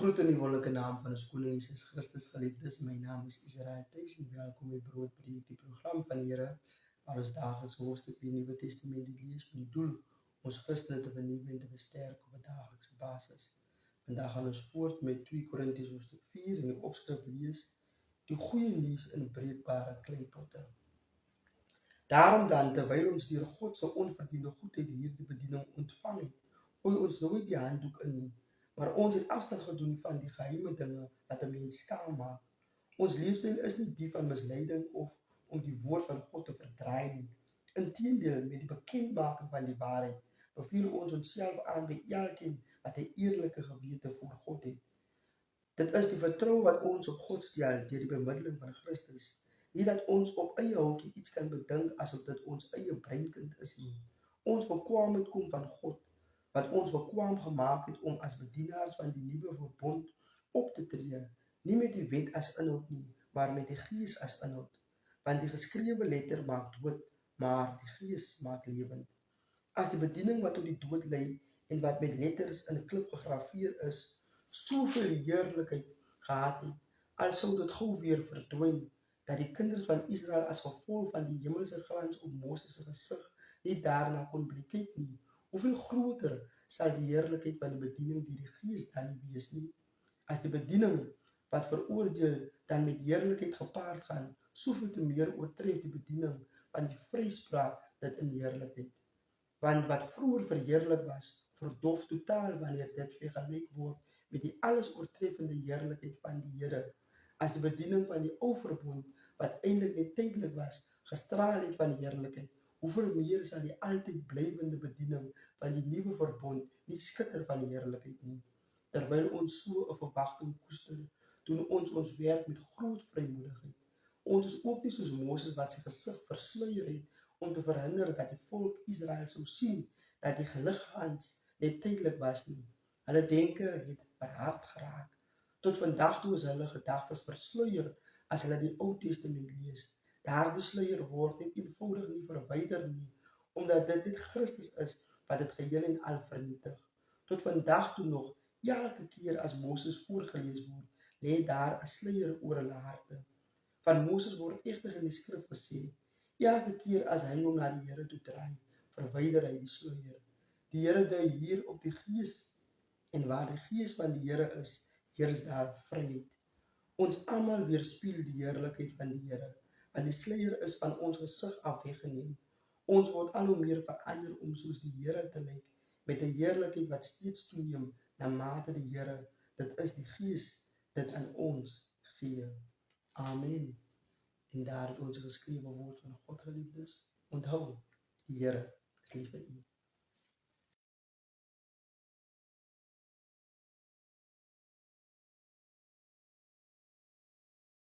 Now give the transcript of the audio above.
Groet in die wonderlijke naam van ons koning Jesus Christus, geliefdes. My naam is Israel Thijs en welkom by Broodpreek, die program van die Here, waar ons dagelijks hoofdstuk in die Nieuwe Testament lees met die doel om ons christenen te vernieuwen en te versterken op 'n dagelijkse basis. Vandaag gaan ons voort met 2 Korintiërs hoofdstuk 4 en die opskrif lees, die goeie nuus in breekbare kleipotte. Daarom dan, terwyl ons deur God se onverdiende goedheid hierdie bediening ontvang het, gooi ons nooit die handdoek in nie, maar ons het afstand gedoen van die geheime dinge wat 'n mens skaam maak. Ons leefstyl is nie die van misleiding of om die woord van God te verdraai nie. Inteendeel, met die bekendmaking van die waarheid, beveel ons onsself aan by elkeen wat 'n eerlike gewete voor God het. Dit is die vertroue wat ons op God stel deur die bemiddeling van Christus. Nie dat ons op eie houtjie iets kan bedink asof dit ons eie breinkind is nie. Ons bekwaamheid kom van God, wat ons bekwaam gemaak het om as bedienaars van die nuwe verbond op te tree, nie met die wet as inhoud nie, maar met die gees as inhoud. Want die geskrewe letter maak dood, maar die gees maak lewend. As die bediening wat tot die dood lei en wat met letters in 'n klip gegraveer is, soveel heerlikheid gehad het, al sou dit gou weer verdwyn, dat die kinders van Israel as gevolg van die hemelse glans op Moses se gesig nie daarna kon bly kyk nie. Hoeveel groter sal die heerlikheid van die bediening deur die Gees dan nie wees nie? As die bediening wat veroordeel dan met heerlikheid gepaard gaan, soveel te meer oortref die bediening van die vryspraak dit in heerlikheid. Want wat vroeër verheerlik was, verdof totaal wanneer dit vergelyk word met die alles oortreffende heerlikheid van die Here. As die bediening van die ou verbond, wat eintlik net tydelik was, gestraal het van heerlikheid, hoeveel meer sal die altyd blywende bediening van die nuwe verbond nie skitter van heerlikheid nie. Terwyl ons so 'n verwagting koester, doen ons ons werk met groot vrymoedigheid. Ons is ook nie soos Moses wat sy gesig versluier het om te verhinder dat die volk Israel sou sien dat die geliggans net tydelik was nie. Hulle denke het verhard geraak. Tot vandag toe is hulle gedagtes versluier as hulle die Ou Testament lees. Daardie sluier word net eenvoudig nie verwyder nie, omdat dit net Christus is wat dit geheel en al vernietig. Tot vandag toe nog, elke keer as Moses voorgelees word, lê daar 'n sluier oor hulle harte. Van Moses word egter in die skrif gesê, elke keer as hy hom na die Here toe draai, verwyder hy die sluier. Die Here dui hier op die Gees, en waar die Gees van die Here is, heers daar vryheid. Ons almal weerspieël die heerlikheid van die Here, want die sluier is van ons gesig af weggeneem. Ons word al hoe meer verander om soos die Here te lyk, met 'n heerlikheid wat steeds toeneem na mate die Here, dit is die Gees, dit aan ons gee. Amen. En daar het ons geskrewe woord van God, geliefdes. Onthou, die Here is lief vir u.